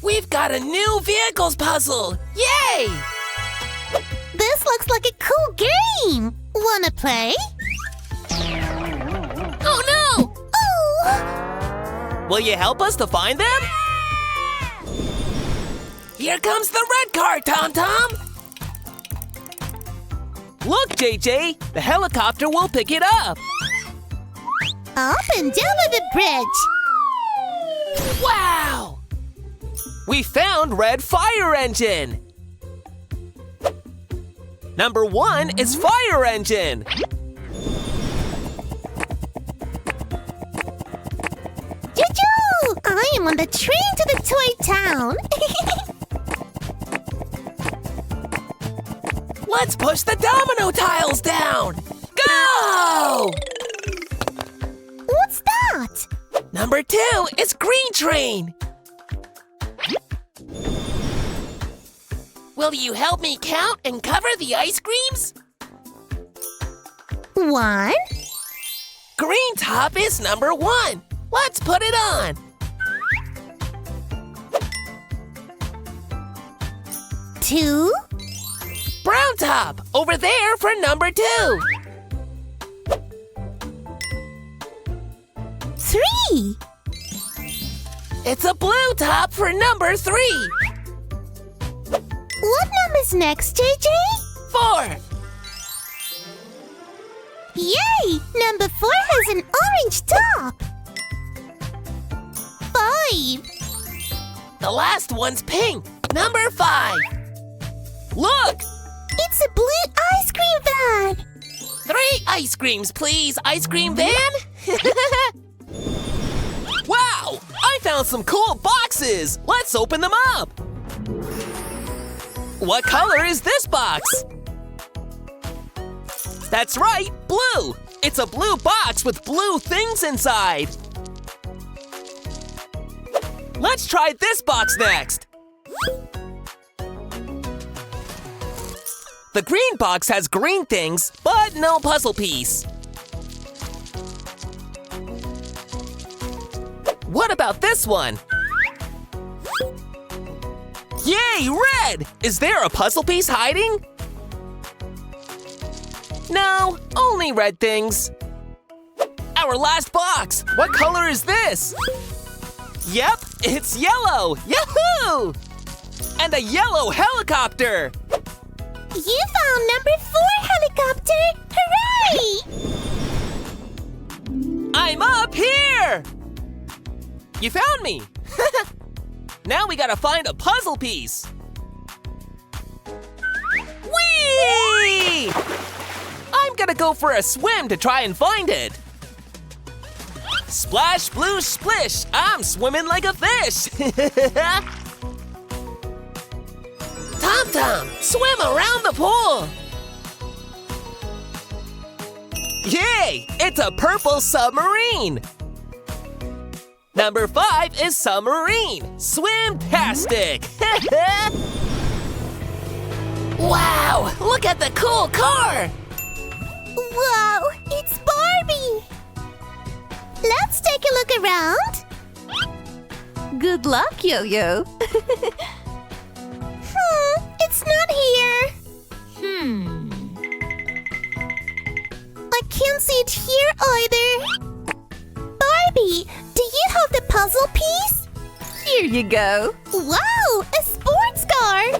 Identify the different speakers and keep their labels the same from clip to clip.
Speaker 1: We've got a new vehicles puzzle! Yay!
Speaker 2: This looks like a cool game! Wanna play?
Speaker 1: Oh no!
Speaker 2: Oh!
Speaker 1: Will you help us to find them? Here comes the red car, Tom-Tom! Look, JJ! The helicopter will pick it up!
Speaker 2: Up and down the bridge!
Speaker 1: Wow! We found red fire engine! Number 1 is fire engine!
Speaker 2: Choo-choo! I am on the train to the toy town!
Speaker 1: Let's push the domino tiles down! Go!
Speaker 2: What's that?
Speaker 1: Number 2 is green train! Will you help me count and cover the ice creams?
Speaker 2: 1,
Speaker 1: Green top is number 1. Let's put it on.
Speaker 2: 2,
Speaker 1: Brown top, over there for number 2.
Speaker 2: 3,
Speaker 1: It's a blue top for number 3.
Speaker 2: What number's next, JJ?
Speaker 1: 4.
Speaker 2: Yay! Number 4 has an orange top! 5,
Speaker 1: The last one's pink. Number 5. Look!
Speaker 2: it's a blue ice cream van!
Speaker 1: 3 ice creams, please, ice cream van. Wow! I found some cool boxes! Let's open them up! What color is this box? That's right, blue! It's a blue box with blue things inside. Let's try this box next. The green box has green things, but no puzzle piece. What about this one? Yay, red! Is there a puzzle piece hiding? No, only red things. Our last box! What color is this? Yep, it's yellow! Yahoo! And a yellow helicopter!
Speaker 2: You found number 4 helicopter! Hooray!
Speaker 1: I'm up here! You found me! Now we gotta find a puzzle piece! Whee! I'm gonna go for a swim to try and find it! Splash, blue, splish! I'm swimming like a fish! Tom-Tom, swim around the pool! Yay! It's a purple submarine! Number 5 is submarine! Swim-tastic! Wow! Look at the cool car!
Speaker 2: Wow, it's Barbie! Let's take a look around.
Speaker 3: Good luck, Yo-Yo.
Speaker 2: It's not here. I can't see it here either. Barbie, do you have the puzzle piece?
Speaker 3: Here you go.
Speaker 2: Wow, a sports car!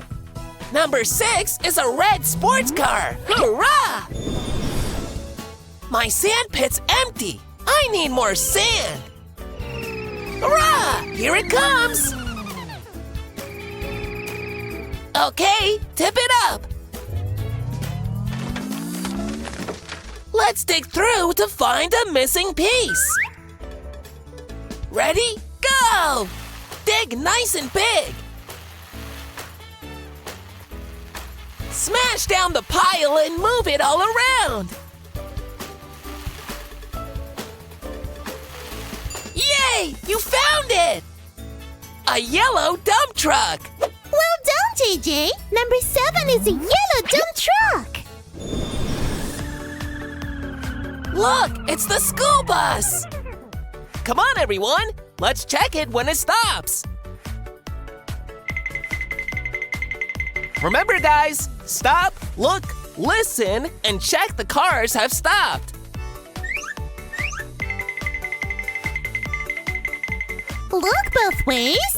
Speaker 1: Number 6 is a red sports car! Hurrah! My sand pit's empty! I need more sand! Hurrah! Here it comes! Okay, tip it up! Let's dig through to find a missing piece! Ready? Go! Dig nice and big! Smash down the pile and move it all around! Yay! You found it! A yellow dump truck!
Speaker 2: Well done, JJ. Number 7 is a yellow dump truck.
Speaker 1: Look, it's the school bus! Come on, everyone! Let's check it when it stops! Remember, guys, stop, look, listen, and check the cars have stopped.
Speaker 2: Look both ways.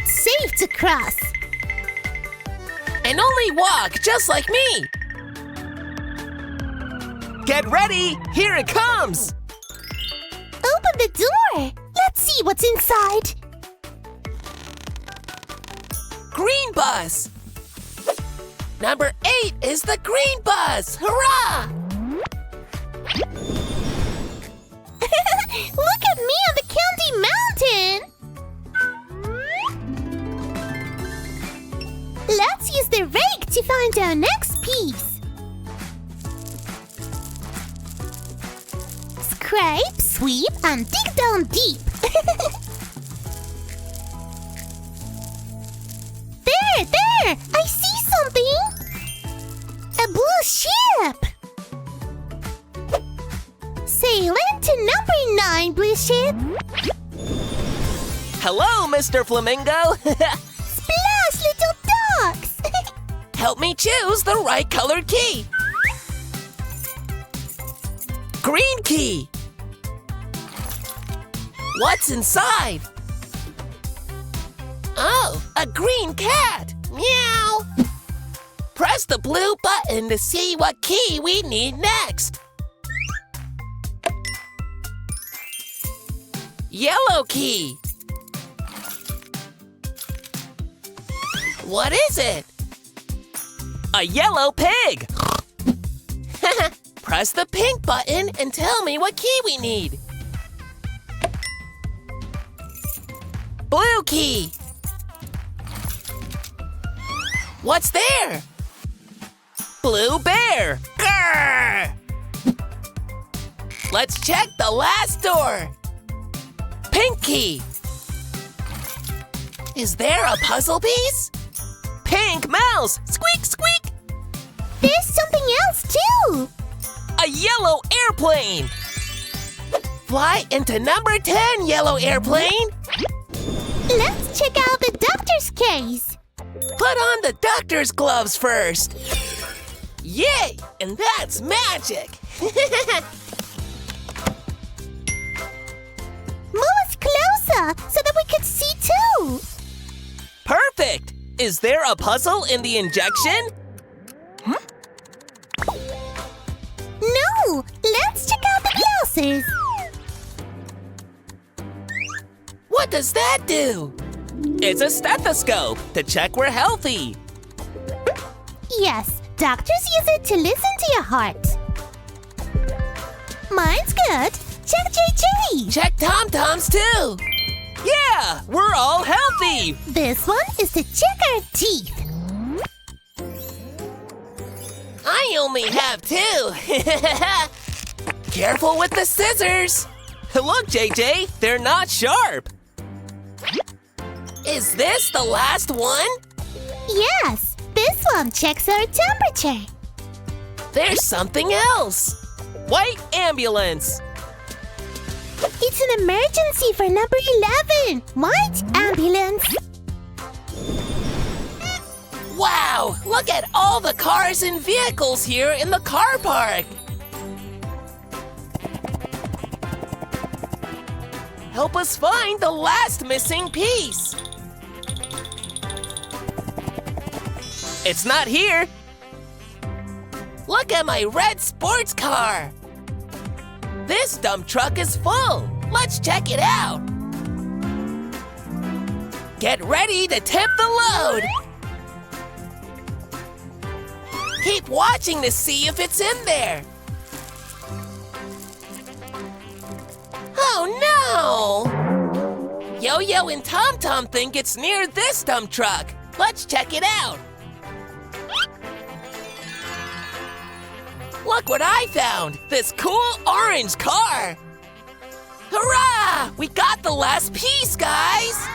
Speaker 2: It's safe to cross.
Speaker 1: And only walk just like me. Get ready, here it comes.
Speaker 2: Open the door. Let's see what's inside.
Speaker 1: Green bus. Number 8 is the green bus. Hurrah!
Speaker 2: Look at me on the Candy Mountain. Let's use the rake to find our next piece. Scrape, sweep, and dig down deep. There! I see something! A blue ship! Sailing to number 9, blue ship.
Speaker 1: Hello, Mr. Flamingo.
Speaker 2: Splash, little ducks!
Speaker 1: Help me choose the right colored key. Green key. What's inside? Oh, a green cat. Meow. Press the blue button to see what key we need next. Yellow key. What is it? A yellow pig. Press the pink button and tell me what key we need. Blue key. What's there? Blue bear. Grrr! Let's check the last door. Pink key. Is there a puzzle piece? Pink mouse. Squeak, squeak.
Speaker 2: There's something else too.
Speaker 1: A yellow airplane. Fly into number 10, yellow airplane.
Speaker 2: Let's check out the doctor's case.
Speaker 1: Put on the doctor's gloves first. Yay! And that's magic.
Speaker 2: Move us closer so that we can see too.
Speaker 1: Perfect! Is there a puzzle in the injection?
Speaker 2: No, let's check out the glasses.
Speaker 1: What does that do? It's a stethoscope to check we're healthy.
Speaker 2: Yes, doctors use it to listen to your heart. Mine's good. Check JJ.
Speaker 1: Check Tom-Tom's too. Yeah, we're all healthy.
Speaker 2: This one is to check our teeth.
Speaker 1: I only have 2. Careful with the scissors. Look, JJ, they're not sharp. Is this the last one?
Speaker 2: Yes, this one checks our temperature.
Speaker 1: There's something else. White ambulance.
Speaker 2: It's an emergency for number 11. White ambulance.
Speaker 1: Wow, look at all the cars and vehicles here in the car park. Help us find the last missing piece. It's not here. Look at my red sports car. This dump truck is full. Let's check it out. Get ready to tip the load. Keep watching to see if it's in there. Oh no! Yo-Yo and Tom-Tom think it's near this dump truck. Let's check it out. Look what I found! This cool orange car! Hurrah! We got the last piece, guys!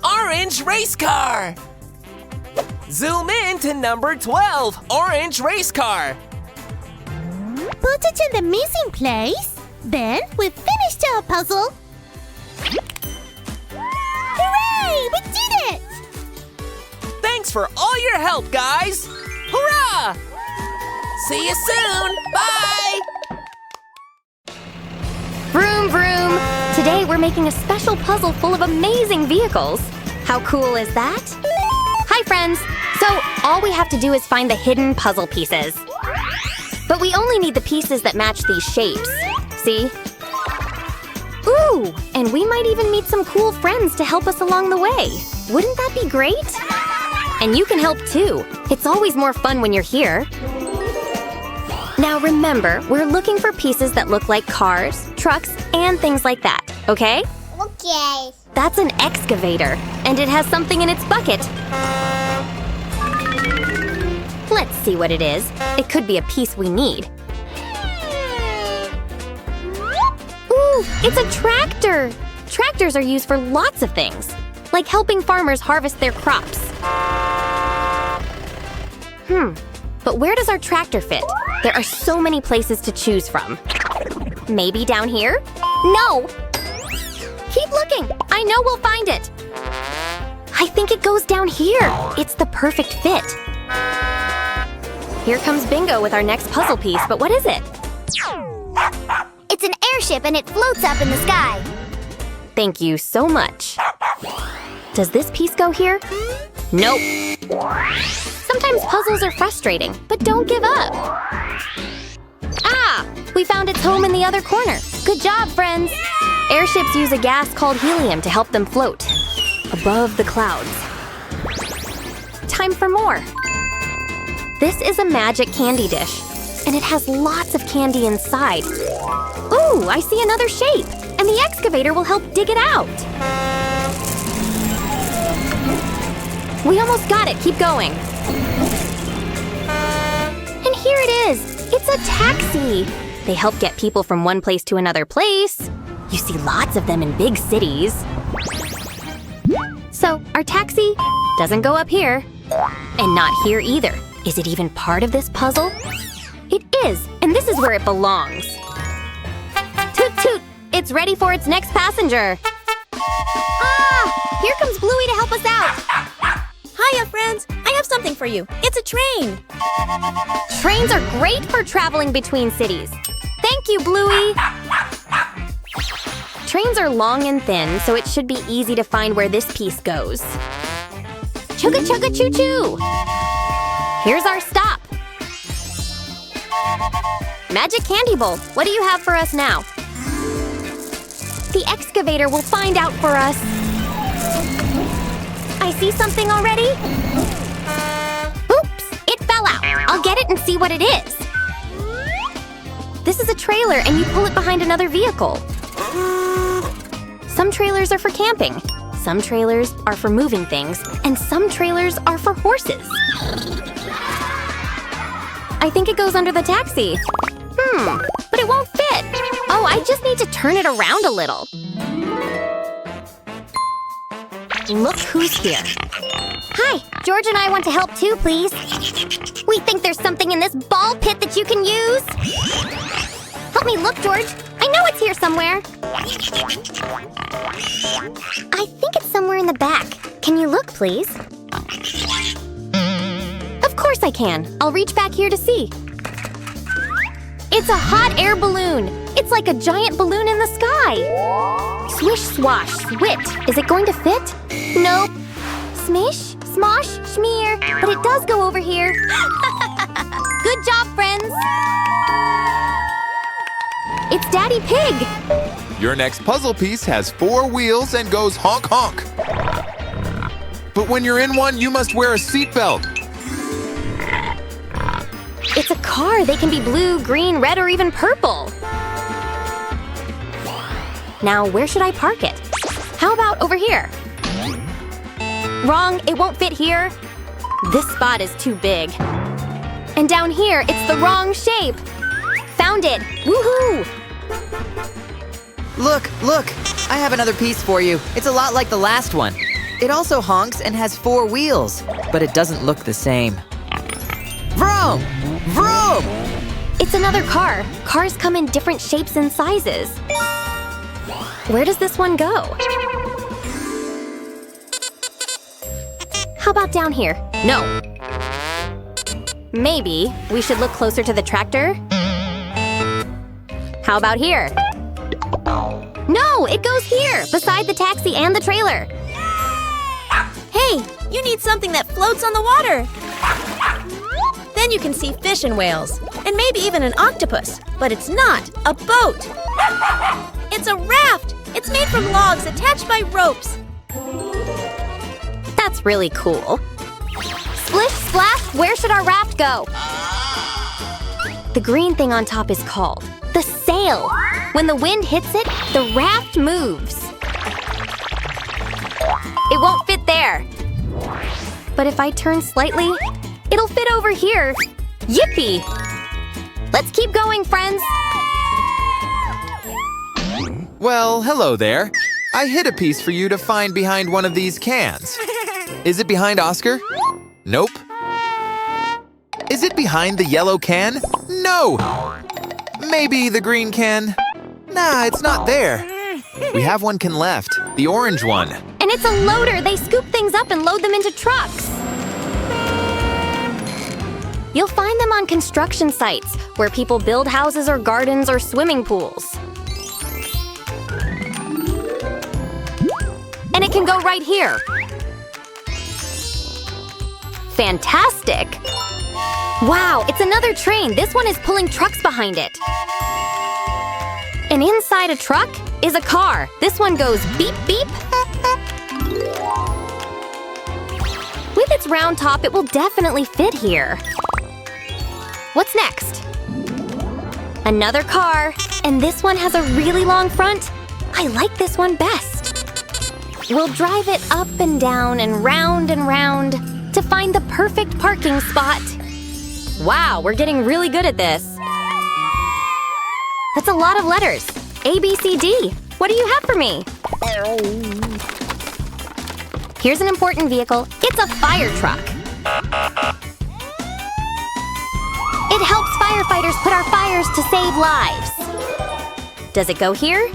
Speaker 1: Orange race car! Zoom in to number 12, orange race car.
Speaker 2: Put it in the missing place. Then we've finished our puzzle. Hooray! We did it!
Speaker 1: Thanks Thanks for all your help, guys! Hurrah! See you soon! Bye!
Speaker 4: Vroom, vroom! Today we're making a special puzzle full of amazing vehicles. How cool is that? Hi, friends! So, all we have to do is find the hidden puzzle pieces. But we only need the pieces that match these shapes. See? Ooh! And we might even meet some cool friends to help us along the way. Wouldn't that be great? And you can help too. It's always more fun when you're here. Now remember, we're looking for pieces that look like cars, trucks, and things like that, okay?
Speaker 2: Okay.
Speaker 4: That's an excavator, and it has something in its bucket. Let's see what it is. It could be a piece we need. Ooh, it's a tractor! Tractors are used for lots of things, like helping farmers harvest their crops. But where does our tractor fit? There are so many places to choose from. Maybe down here? No! Keep looking! I know we'll find it! I think it goes down here. It's the perfect fit. Here comes Bingo with our next puzzle piece, but what is it?
Speaker 2: It's an airship and it floats up in the sky.
Speaker 4: Thank you so much. Does this piece go here? Nope. Sometimes puzzles are frustrating, but don't give up. Ah! We found its home in the other corner. Good job, friends! Airships use a gas called helium to help them float above the clouds. Time for more. This is a magic candy dish, and it has lots of candy inside. Ooh, I see another shape, and the excavator will help dig it out. We almost got it. Keep going. And here it is. It's a taxi. They help get people from one place to another place. You see lots of them in big cities. So, our taxi doesn't go up here. And not here either. Is it even part of this puzzle? It is, and this is where it belongs. Toot toot! It's ready for its next passenger. Ah! Here comes Bluey to help us out.
Speaker 5: Hiya, friends! I have something for you. It's a train!
Speaker 4: Trains are great for traveling between cities. Thank you, Bluey! Trains are long and thin, so it should be easy to find where this piece goes. Chugga chugga choo choo! Here's our stop. Magic Candy Bowl, what do you have for us now? The excavator will find out for us. I see something already. Oops, it fell out. I'll get it and see what it is. This is a trailer and you pull it behind another vehicle. Some trailers are for camping, some trailers are for moving things, and some trailers are for horses. I think it goes under the taxi. But it won't fit. Oh, I just need to turn it around a little. Look who's here.
Speaker 2: Hi, George and I want to help too, please. We think there's something in this ball pit that you can use. Help me look, George. I know it's here somewhere. I think it's somewhere in the back. Can you look, please?
Speaker 4: Of course I can. I'll reach back here to see. It's a hot air balloon. It's like a giant balloon in the sky. Swish, swash, swit. Is it going to fit?
Speaker 2: Nope. Smish, smosh, schmear. But it does go over here.
Speaker 4: Good job, friends. It's Daddy Pig.
Speaker 6: Your next puzzle piece has 4 wheels and goes honk honk. But when you're in one, you must wear a seatbelt.
Speaker 4: It's a car. They can be blue, green, red, or even purple. Now, where should I park it? How about over here? Wrong, it won't fit here. This spot is too big. And down here, it's the wrong shape. Found it! Woohoo!
Speaker 7: Look, look! I have another piece for you. It's a lot like the last one. It also honks and has 4 wheels, but it doesn't look the same. Vroom! Vroom!
Speaker 4: It's another car. Cars come in different shapes and sizes. Where does this one go? How about down here? No. Maybe we should look closer to the tractor? How about here? No, it goes here, beside the taxi and the trailer.
Speaker 5: Hey, you need something that floats on the water. Then you can see fish and whales, and maybe even an octopus. But it's not a boat. It's a raft. It's made from logs attached by ropes.
Speaker 4: That's really cool. Splish, splash, where should our raft go? The green thing on top is called the sail. When the wind hits it, the raft moves. It won't fit there. But if I turn slightly, it'll fit over here. Yippee! Let's keep going, friends.
Speaker 6: Well, hello there. I hid a piece for you to find behind one of these cans. Is it behind Oscar? Nope. Is it behind the yellow can? No! Maybe the green can? Nah, it's not there. We have one can left, the orange one.
Speaker 4: And it's a loader. They scoop things up and load them into trucks. You'll find them on construction sites where people build houses or gardens or swimming pools. And it can go right here. Fantastic! Wow, it's another train. This one is pulling trucks behind it. And inside a truck is a car. This one goes beep, beep. With its round top, it will definitely fit here. What's next? Another car. And this one has a really long front. I like this one best. We'll drive it up and down and round to find the perfect parking spot. Wow, we're getting really good at this. That's a lot of letters. A, B, C, D. What do you have for me? Here's an important vehicle. It's a fire truck. It helps firefighters put out fires to save lives. Does it go here?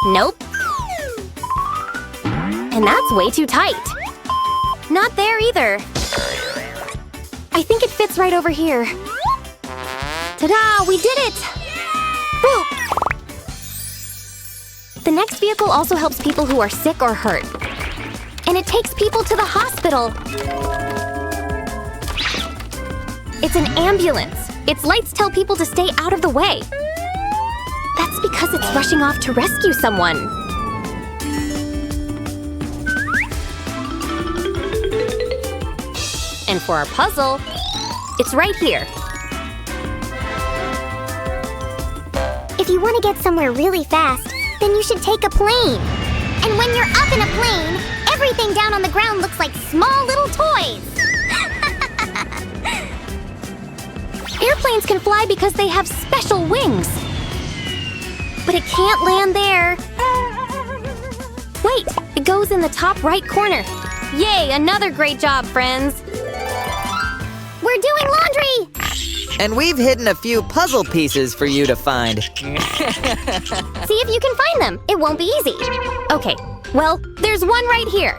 Speaker 4: Nope. And that's way too tight. Not there either. I think it fits right over here. Ta-da! We did it! Woo! The next vehicle also helps people who are sick or hurt. And it takes people to the hospital. It's an ambulance. Its lights tell people to stay out of the way. That's because it's rushing off to rescue someone. And for our puzzle, it's right here.
Speaker 2: If you want to get somewhere really fast, then you should take a plane. And when you're up in a plane, everything down on the ground looks like small little toys.
Speaker 4: Airplanes can fly because they have special wings. But it can't land there. Wait, it goes in the top right corner. Yay, another great job, friends.
Speaker 2: We're doing laundry!
Speaker 7: And we've hidden a few puzzle pieces for you to find.
Speaker 2: See if you can find them. It won't be easy.
Speaker 4: Okay, well, there's one right here.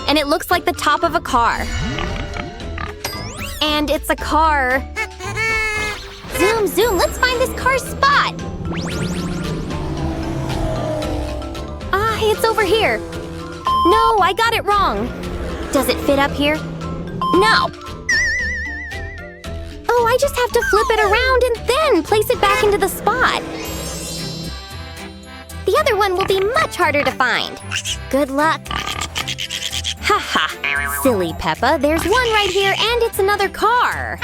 Speaker 4: And it looks like the top of a car. And it's a car.
Speaker 2: Zoom, zoom, let's find this car's spot.
Speaker 4: Ah, it's over here. No, I got it wrong. Does it fit up here? No. Oh, I just have to flip it around and then place it back into the spot.
Speaker 2: The other one will be much harder to find. Good luck.
Speaker 4: Haha, silly Peppa. There's one right here and it's another car.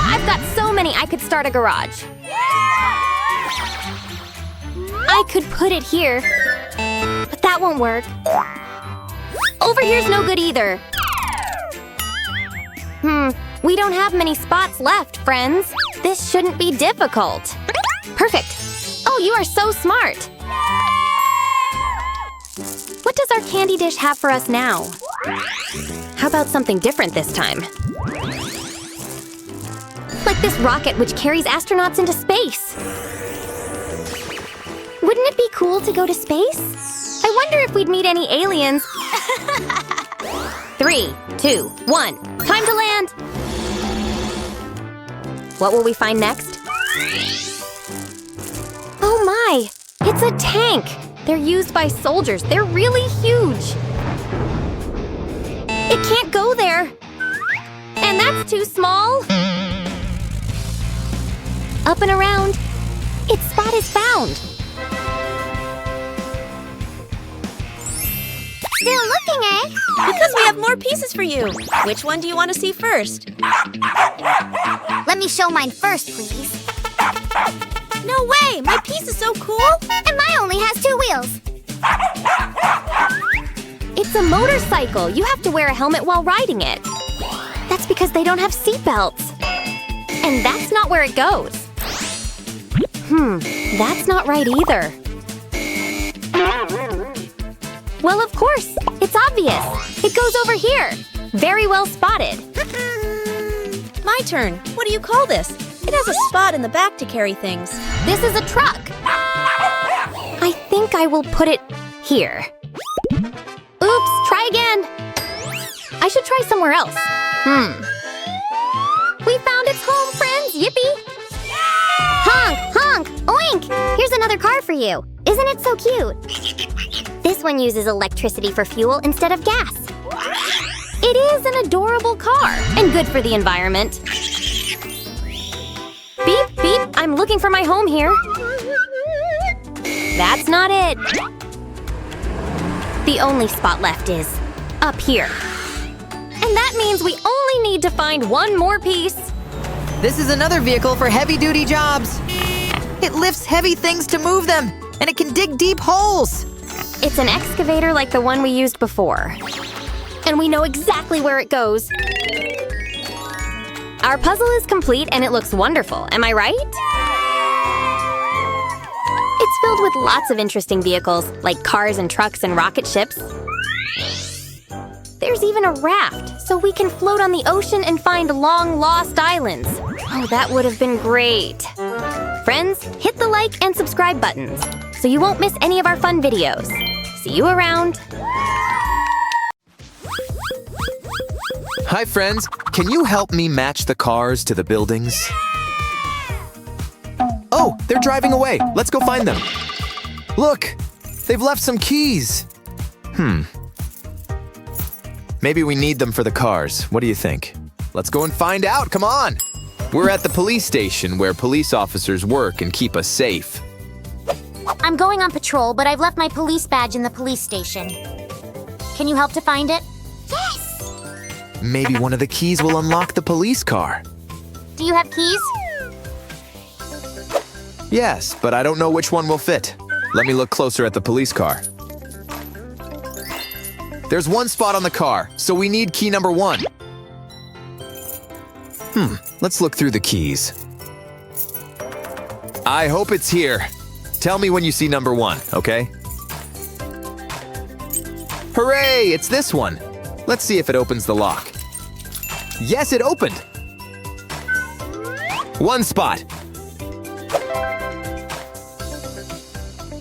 Speaker 4: I've got so many I could start a garage. I could put it here, but that won't work. Over here's no good either. We don't have many spots left, friends. This shouldn't be difficult. Perfect. Oh, you are so smart. What does our candy dish have for us now? How about something different this time? Like this rocket which carries astronauts into space. Wouldn't it be cool to go to space? I wonder if we'd meet any aliens. 3, 2, 1. Time to land! What will we find next? Oh my! It's a tank! They're used by soldiers. They're really huge. It can't go there. And that's too small. Up and around. Its spot is found.
Speaker 2: Still looking, eh?
Speaker 5: Because we have more pieces for you. Which one do you want to see first?
Speaker 2: Let me show mine first, please.
Speaker 5: No way! My piece is so cool!
Speaker 2: And mine only has 2 wheels.
Speaker 4: It's a motorcycle. You have to wear a helmet while riding it. That's because they don't have seatbelts. And that's not where it goes. That's not right either. Well, of course. It's obvious. It goes over here. Very well spotted.
Speaker 5: My turn. What do you call this? It has a spot in the back to carry things.
Speaker 4: This is a truck. I think I will put it here. Oops, try again. I should try somewhere else. We found its home, friends. Yippee!
Speaker 2: Honk, honk, oink! Here's another car for you. Isn't it so cute? This one uses electricity for fuel instead of gas.
Speaker 4: It is an adorable car and good for the environment. Beep, beep, I'm looking for my home here. That's not it. The only spot left is up here. And that means we only need to find one more piece.
Speaker 7: This is another vehicle for heavy-duty jobs. It lifts heavy things to move them, and it can dig deep holes.
Speaker 4: It's an excavator like the one we used before. And we know exactly where it goes. Our puzzle is complete and it looks wonderful, am I right? It's filled with lots of interesting vehicles, like cars and trucks and rocket ships. There's even a raft, so we can float on the ocean and find long-lost islands. Oh, that would have been great. Friends, hit the like and subscribe buttons, so you won't miss any of our fun videos. See you around.
Speaker 6: Hi, friends. Can you help me match the cars to the buildings? Oh, they're driving away. Let's go find them. Look, they've left some keys. Maybe we need them for the cars. What do you think? Let's go and find out. Come on. We're at the police station where police officers work and keep us safe.
Speaker 2: I'm going on patrol, but I've left my police badge in the police station. Can you help to find it? Yes!
Speaker 6: Maybe one of the keys will unlock the police car.
Speaker 2: Do you have keys?
Speaker 6: Yes, but I don't know which one will fit. Let me look closer at the police car. There's one spot on the car, so we need key number 1. Let's look through the keys. I hope it's here. Tell me when you see number 1, okay? Hooray! It's this one. Let's see if it opens the lock. Yes, it opened! One spot.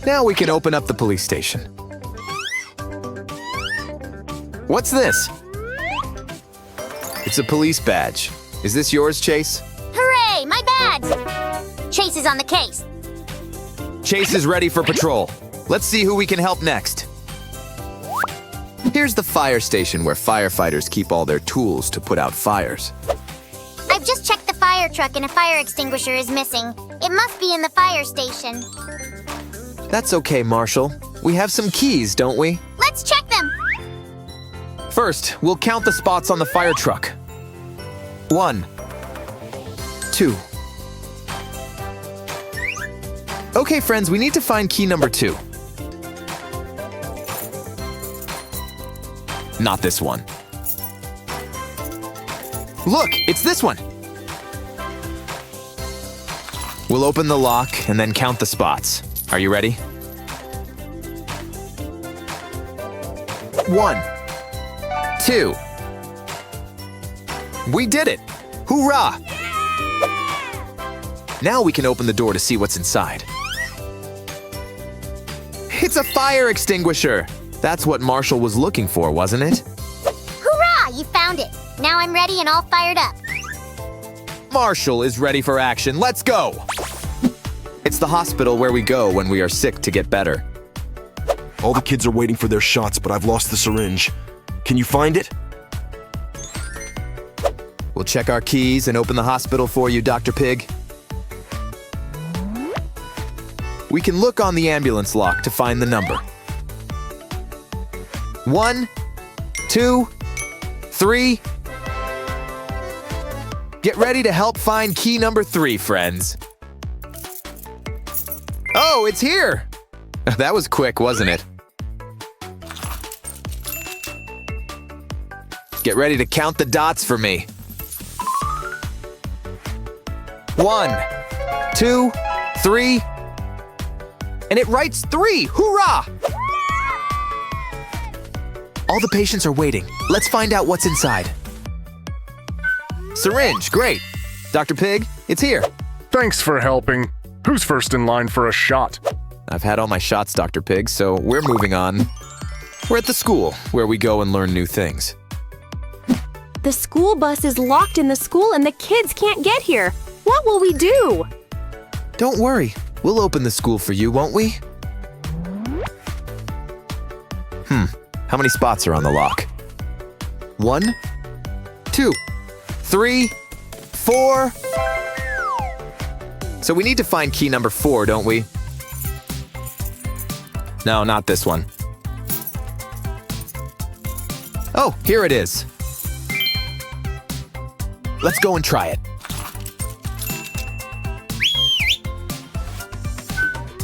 Speaker 6: Now we can open up the police station. What's this? It's a police badge. Is this yours, Chase?
Speaker 2: Hooray, my badge! Chase is on the case.
Speaker 6: Chase is ready for patrol. Let's see who we can help next. Here's the fire station where firefighters keep all their tools to put out fires.
Speaker 2: I've just checked the fire truck and a fire extinguisher is missing. It must be in the fire station.
Speaker 6: That's okay, Marshall. We have some keys, don't we?
Speaker 2: Let's check them!
Speaker 6: First, we'll count the spots on the fire truck. 1, 2. Okay, friends, we need to find key number 2. Not this one. Look, it's this one. We'll open the lock and then count the spots. Are you ready? 1, 2. We did it! Hoorah! Now we can open the door to see what's inside. It's a fire extinguisher! That's what Marshall was looking for, wasn't it?
Speaker 2: Hurrah! you found it. Now I'm ready and all fired up.
Speaker 6: Marshall is ready for action. Let's go! It's the hospital where we go when we are sick to get better.
Speaker 8: All the kids are waiting for their shots, but I've lost the syringe. Can you find it?
Speaker 6: We'll check our keys and open the hospital for you, Dr. Pig. We can look on the ambulance lock to find the number. 1, 2, 3. Get ready to help find key number 3, friends. Oh, it's here! That was quick, wasn't it? Get ready to count the dots for me. 1, 2, 3. And it writes 3! Hoorah! All the patients are waiting. Let's find out what's inside. Syringe, great. Dr. Pig, it's here.
Speaker 9: Thanks for helping. Who's first in line for a shot?
Speaker 6: I've had all my shots, Dr. Pig, so we're moving on. We're at the school, where we go and learn new things.
Speaker 4: The school bus is locked in the school and the kids can't get here. What will we do?
Speaker 6: Don't worry. We'll open the school for you, won't we? How many spots are on the lock? 1, 2, 3, 4. So we need to find key number 4, don't we? No, not this one. Oh, here it is. Let's go and try it.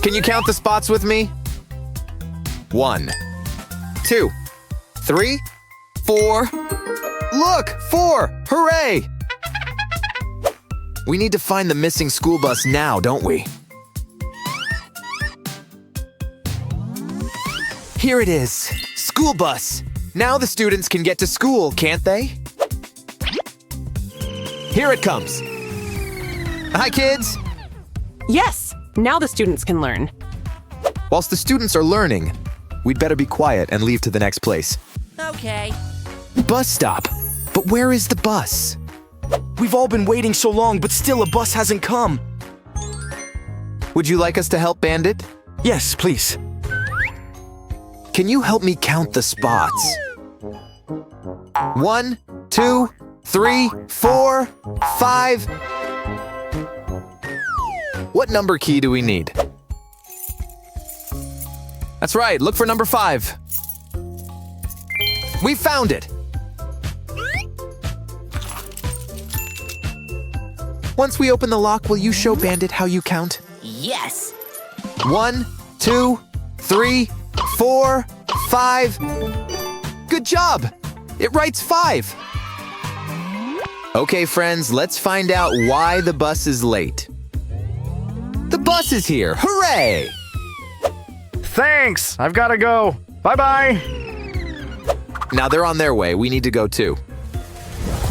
Speaker 6: Can you count the spots with me? 1, 2, 3, 4. Look, 4! Hooray! We need to find the missing school bus now, don't we? Here it is. School bus. Now the students can get to school, can't they? Here it comes. Hi, kids.
Speaker 3: Yes, now the students can learn.
Speaker 6: Whilst the students are learning, we'd better be quiet and leave to the next place.
Speaker 1: Okay.
Speaker 6: Bus stop. But where is the bus?
Speaker 8: We've all been waiting so long, but still a bus hasn't come.
Speaker 6: Would you like us to help, Bandit?
Speaker 8: Yes, please.
Speaker 6: Can you help me count the spots? 1, 2, 3, 4, 5. What number key do we need? That's right, look for number 5. We found it! Once we open the lock, will you show Bandit how you count?
Speaker 1: Yes.
Speaker 6: 1, 2, 3, 4, 5. Good job! It writes 5. Okay, friends, let's find out why the bus is late. The bus is here! Hooray!
Speaker 9: Thanks! I've gotta go. Bye-bye!
Speaker 6: Now they're on their way. We need to go too.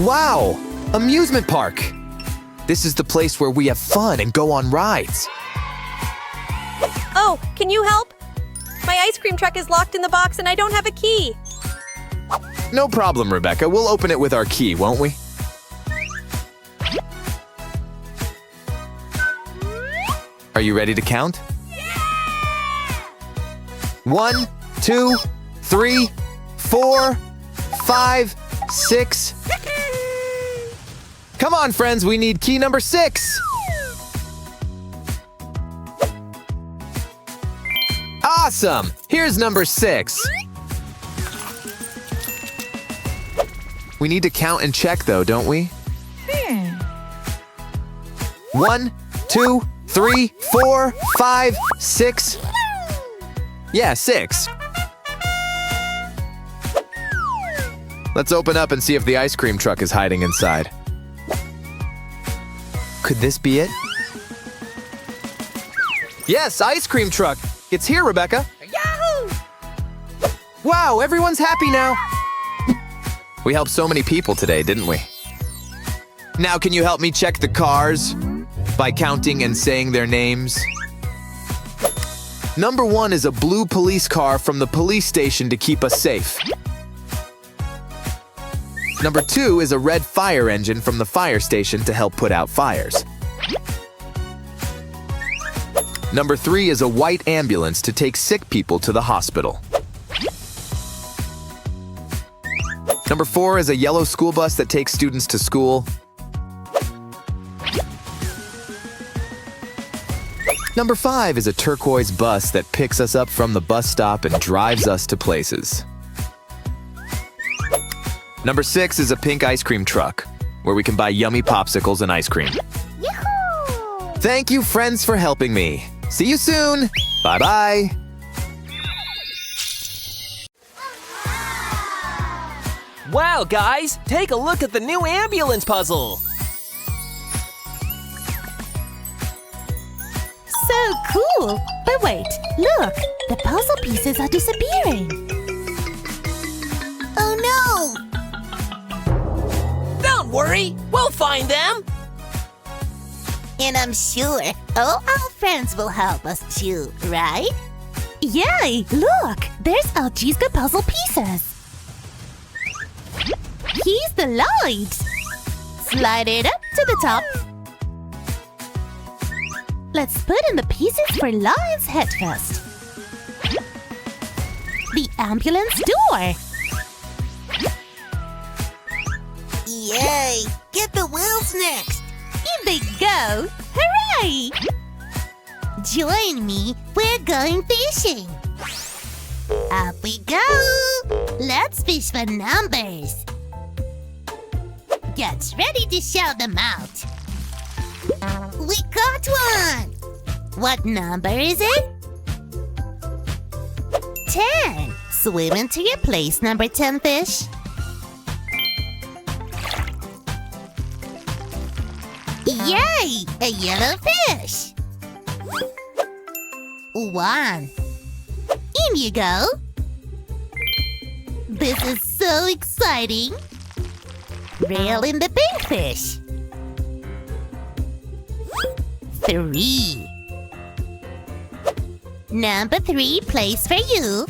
Speaker 6: Wow! Amusement park! This is the place where we have fun and go on rides.
Speaker 5: Oh, can you help? My ice cream truck is locked in the box and I don't have a key.
Speaker 6: No problem, Rebecca. We'll open it with our key, won't we? Are you ready to count? 1, 2, 3, 4, 5, 6. Come on, friends, we need key number 6. Awesome! Here's number 6. We need to count and check, though, don't we? 1, 2, 3, 4, 5, 6. Yeah, 6. Let's open up and see if the ice cream truck is hiding inside. Could this be it? Yes, ice cream truck. It's here, Rebecca.
Speaker 1: Yahoo!
Speaker 6: Wow, everyone's happy now. We helped so many people today, didn't we? Now can you help me check the cars by counting and saying their names? Number 1 is a blue police car from the police station to keep us safe. Number 2 is a red fire engine from the fire station to help put out fires. Number 3 is a white ambulance to take sick people to the hospital. Number 4 is a yellow school bus that takes students to school. Number 5 is a turquoise bus that picks us up from the bus stop and drives us to places. Number 6 is a pink ice cream truck, where we can buy yummy popsicles and ice cream.
Speaker 2: Yahoo!
Speaker 6: Thank you, friends, for helping me. See you soon. Bye-bye.
Speaker 1: Wow, guys, take a look at the new ambulance puzzle.
Speaker 5: So cool! But wait, look! The puzzle pieces are disappearing. Oh no!
Speaker 1: Don't worry, we'll find them.
Speaker 5: And I'm sure all our friends will help us too, right? Yay! Look! There's our Jizga puzzle pieces. Here's the light. Slide it up to the top. Let's put in the pieces for Lion's head first. The ambulance door. Yay! Get the wheels next. In they go! Hooray! Join me. We're going fishing. Up we go. Let's fish for numbers. Get ready to shout them out. We got one! What number is it? 10. Swim into your place, number 10 fish. Yay! A yellow fish! 1. In you go! This is so exciting! Reel in the pink fish. 3. Number 3 plays for you.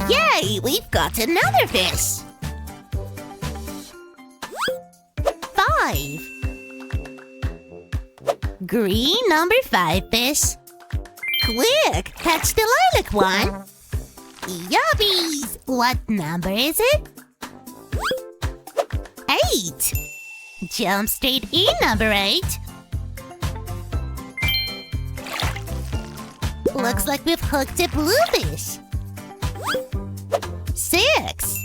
Speaker 5: Yay! We've got another fish. 5. Green number 5 fish. Quick! Catch the lilac one. Yummies! What number is it? 8. Jump straight in, number 8. Looks like we've hooked a blue fish. 6.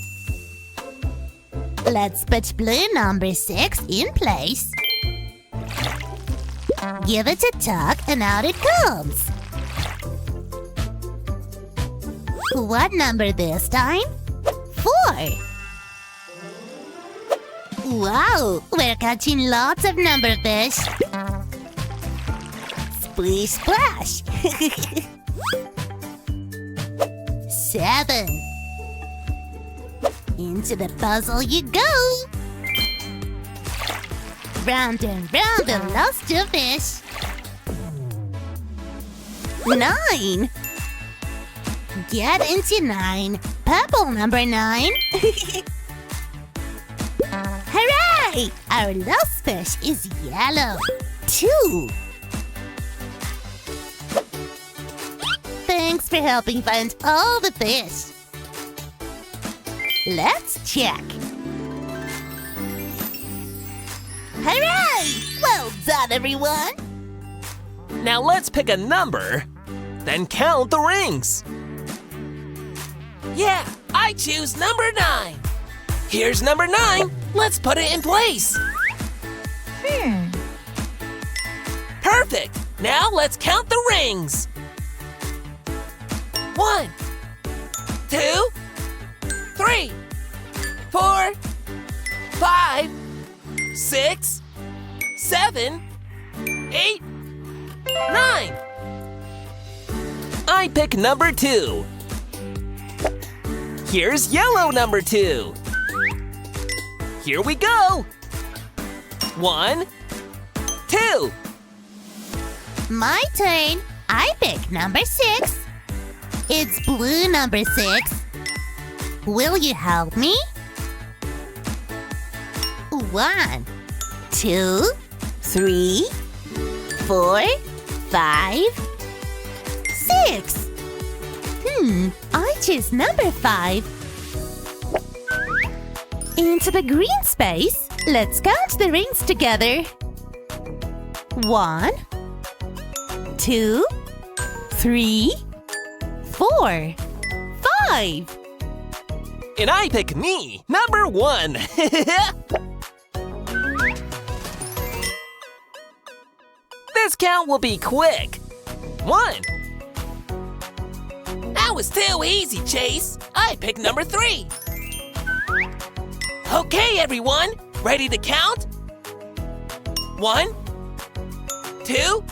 Speaker 5: Let's put blue number 6 in place. Give it a tug and out it comes. What number this time? 4. Wow, we're catching lots of number fish. Splish splash. 7. Into the puzzle you go. Round and round and lost your fish. 9. Get into 9. Purple number 9. Hooray! Our lost fish is yellow. 2. Thanks for helping find all the fish. Let's check. Hooray! Well done, everyone!
Speaker 1: Now let's pick a number, then count the rings. Yeah, I choose number 9. Here's number 9. Let's put it in place. Perfect. Now let's count the rings. 1, 2, 3, 4, 5, 6, 7, 8, 9. I pick number 2. Here's yellow number 2. Here we go. 1, 2.
Speaker 5: My turn. I pick number 6. It's blue number 6.
Speaker 10: Will you help me? 1, 2, 3, 4, 5, 6. I choose number 5. Into the green space, let's count the rings together. 1, 2, 3, 4, 5.
Speaker 1: And I pick me, number 1. This count will be quick. 1. That was too easy, Chase. I pick number 3. Okay, everyone. Ready to count? 1, 2,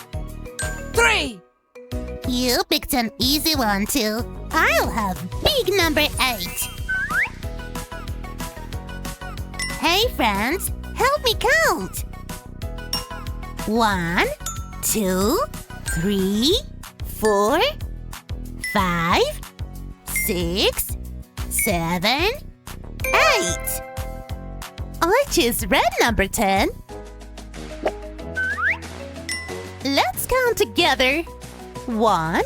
Speaker 1: 3.
Speaker 10: You picked an easy one too. I'll have big number 8. Hey friends, help me count. 1, 2, 3, 4, 5, 6, 7, 8. I choose red number 10. Let's count together. 1,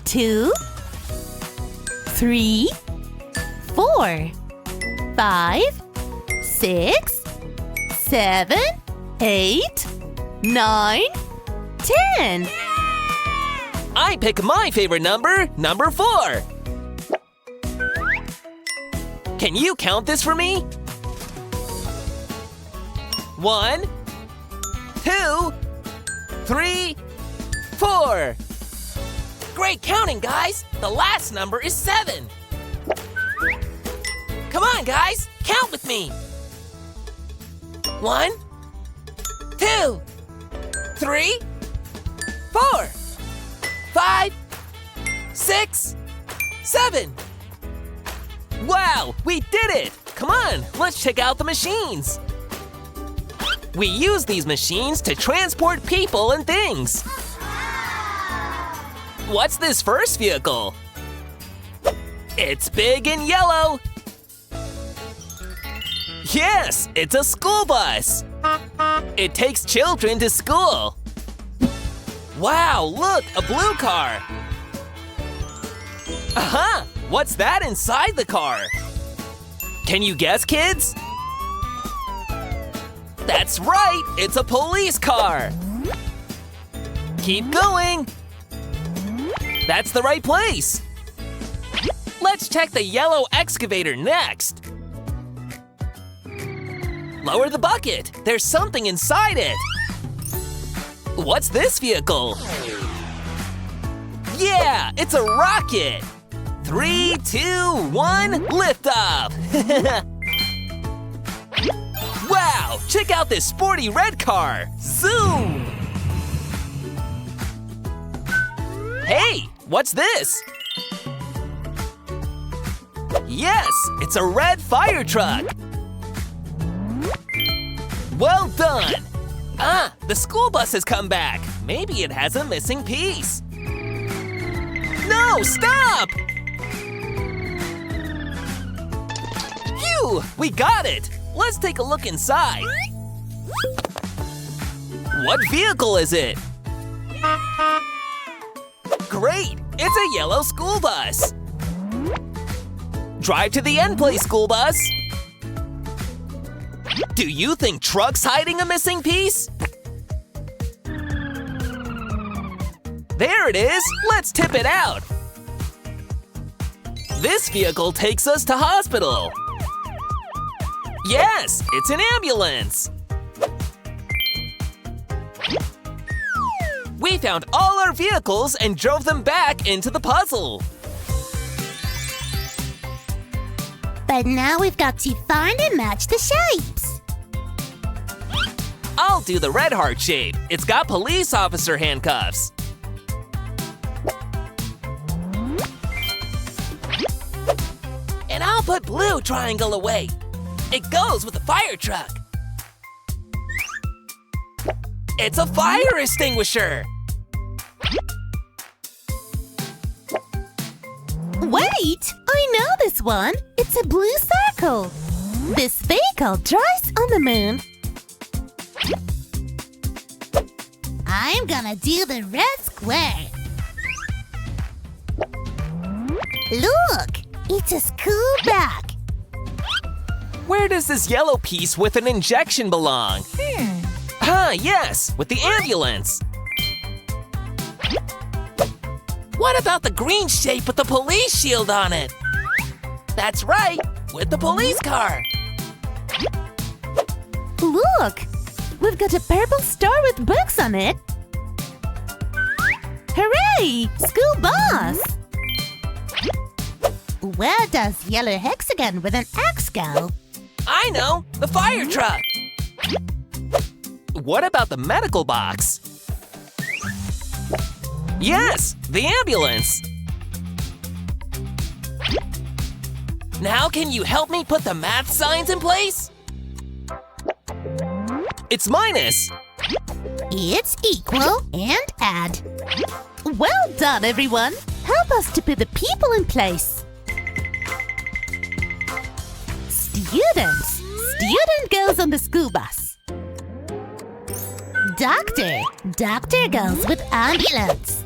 Speaker 10: 2, 3, 4, 5, 6, 7, 8, 9, 10.
Speaker 1: I pick my favorite number, number 4. Can you count this for me? 1, 2, 3, 4. Great counting, guys. The last number is 7. Come on, guys. Count with me. 1, 2, 3, 4, 5, 6, 7. Wow, we did it! Come on, let's check out the machines. We use these machines to transport people and things. What's this first vehicle? It's big and yellow. Yes, it's a school bus. It takes children to school. Wow, look, a blue car. Aha! What's that inside the car? Can you guess, kids? That's right, it's a police car. Keep going. That's the right place. Let's check the yellow excavator next. Lower the bucket. There's something inside it. What's this vehicle? Yeah, it's a rocket. 3, 2, 1, lift off. Wow, check out this sporty red car. Zoom. Hey, what's this? Yes, it's a red fire truck. Well done. Ah, the school bus has come back. Maybe it has a missing piece. No, stop! Phew, we got it. Let's take a look inside. What vehicle is it? Great, it's a yellow school bus. Drive to the end, place, school bus. Do you think truck's hiding a missing piece? There it is! Let's tip it out! This vehicle takes us to hospital. Yes, it's an ambulance. We found all our vehicles and drove them back into the puzzle.
Speaker 10: But now we've got to find and match the shapes.
Speaker 1: I'll do the red heart shape. It's got police officer handcuffs. And I'll put blue triangle away. It goes with the fire truck. It's a fire extinguisher.
Speaker 10: Well Wait! I know this one! It's a blue circle! This vehicle drives on the moon. I'm gonna do the red square. Look! It's a school bag.
Speaker 1: Where does this yellow piece with an injection belong? Ah, yes, with the ambulance. What about the green shape with the police shield on it? That's right, with the police car.
Speaker 10: Look! We've got a purple star with books on it. Hooray! School bus! Where does yellow hexagon with an X go?
Speaker 1: I know, the fire truck. What about the medical box? Yes, the ambulance. Now can you help me put the math signs in place? It's minus.
Speaker 10: It's equal and add. Well done, everyone! Help us to put the people in place. Students. Student goes on the school bus. Doctor. Doctor goes with ambulance.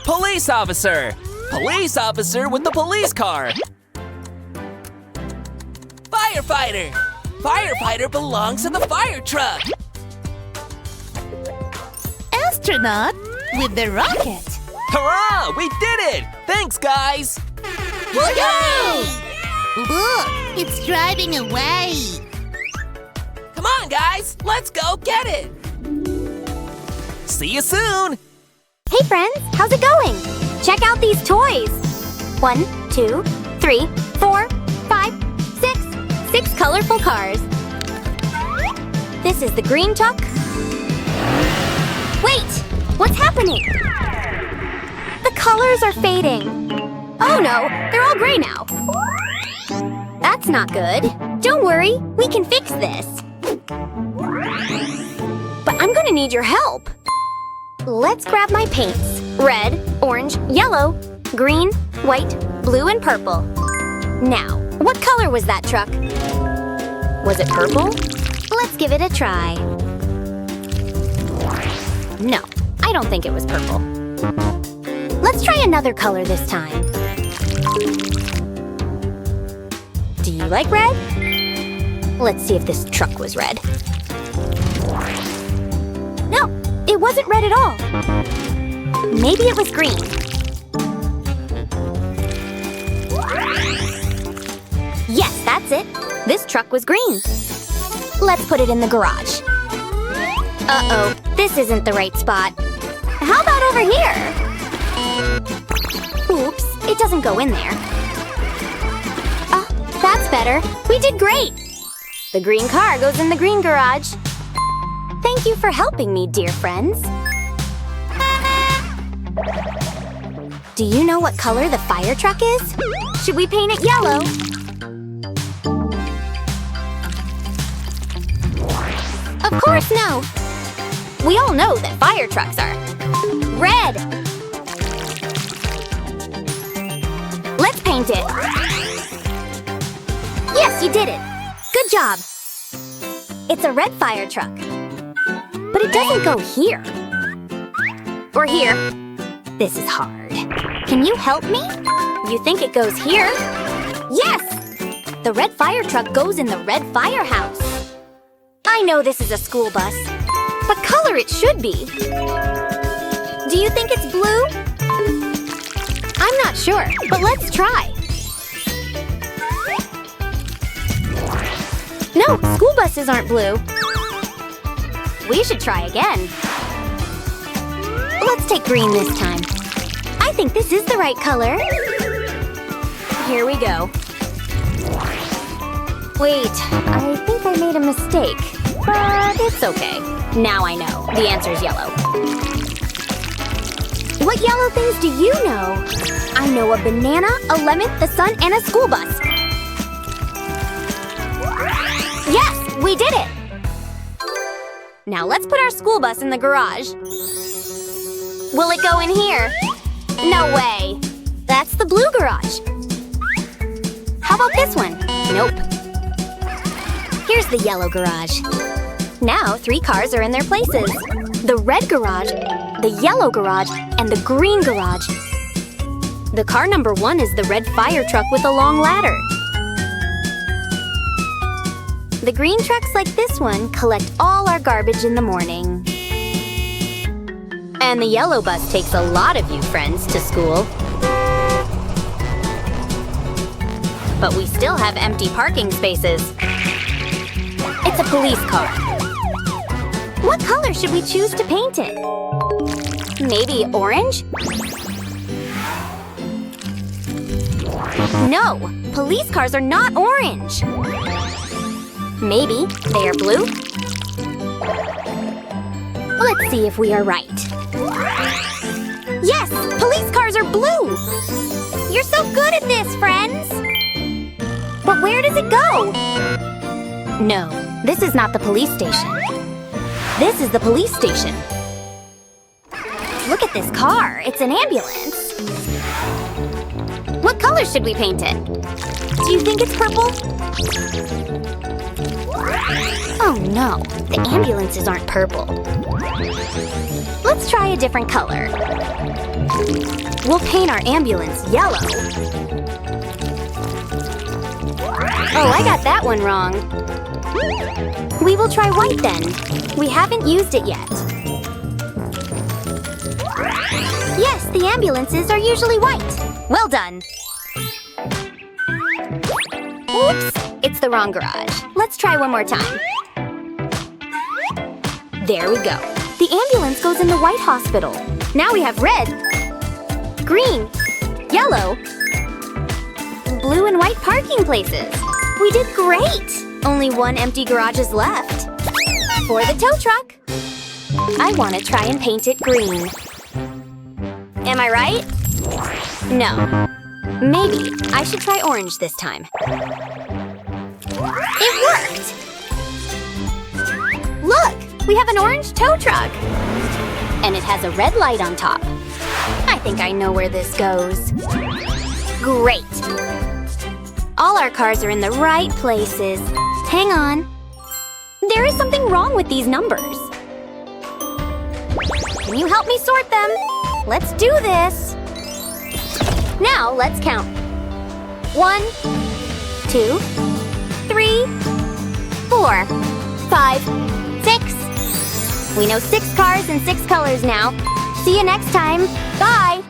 Speaker 1: Police officer. Police officer with the police car. Firefighter. Firefighter belongs to the fire truck.
Speaker 10: Astronaut with the rocket.
Speaker 1: Hurrah! We did it! Thanks, guys!
Speaker 10: Yay! Look, it's driving away.
Speaker 1: Come on, guys! Let's go get it! See you soon!
Speaker 2: Hey friends, how's it going? Check out these toys. 1, 2, 3, 4, 5, 6. 6 colorful cars. This is the green truck. Wait! What's happening? The colors are fading. Oh no, they're all gray now. That's not good. Don't worry, we can fix this. But I'm gonna need your help. Let's grab my paints. Red, orange, yellow, green, white, blue, and purple. Now, what color was that truck? Was it purple? Let's give it a try. No, I don't think it was purple. Let's try another color this time. Do you like red? Let's see if this truck was red. No, it wasn't red at all. Maybe it was green. Yes, that's it. This truck was green. Let's put it in the garage. Uh-oh, this isn't the right spot. How about over here? Oops, it doesn't go in there. That's better. We did great. The green car goes in the green garage. Thank you for helping me, dear friends. Do you know what color the fire truck is? Should we paint it yellow? Of course no. We all know that fire trucks are red. Let's paint it. Yes, you did it. Good job. It's a red fire truck. But it doesn't go here. Or here. This is hard. Can you help me? You think it goes here? Yes! The red fire truck goes in the red firehouse. I know this is a school bus. What color it should be? Do you think it's blue? I'm not sure, but let's try. No, school buses aren't blue. We should try again. Let's take green this time. I think this is the right color. Here we go. Wait, I think I made a mistake. But it's okay. Now I know. The answer's yellow. What yellow things do you know? I know a banana, a lemon, the sun, and a school bus. Yes, we did it! Now let's put our school bus in the garage. Will it go in here? No way. That's garage. How about this one? Nope. Here's the yellow garage. Now 3 cars are in their places. The red garage, the yellow garage, and the green garage. The car number 1 is the red fire truck with a long ladder. The green trucks like this one collect all our garbage in the morning. And the yellow bus takes a lot of you friends to school. But we still have empty parking spaces. It's a police car. What color should we choose to paint it? Maybe orange? No, police cars are not orange. Maybe they are blue? Let's see if we are right. Yes, police cars are blue! You're so good at this, friends! But where does it go? No, this is not the police station. This is the police station. Look at this car. It's an ambulance. What color should we paint it? Do you think it's purple? Oh no, the ambulances aren't purple. Let's try a different color. We'll paint our ambulance yellow. Oh, I got that one wrong. We will try white then. We haven't used it yet. Yes, the ambulances are usually white. Well done. Oops, it's the wrong garage. Let's try one more time. There we go. The ambulance goes in the white hospital. Now we have red, green, yellow, blue and white parking places. We did great! Only 1 empty garage is left. For the tow truck. I want to try and paint it green. Am I right? No. Maybe I should try orange this time. It worked! Look! We have an orange tow truck! And it has a red light on top. I think I know where this goes. Great! All our cars are in the right places. Hang on. There is something wrong with these numbers. Can you help me sort them? Let's do this. Now let's count. 1, 2, 3, 4, 5, 6. We know 6 cars and 6 colors now. See you next time. Bye!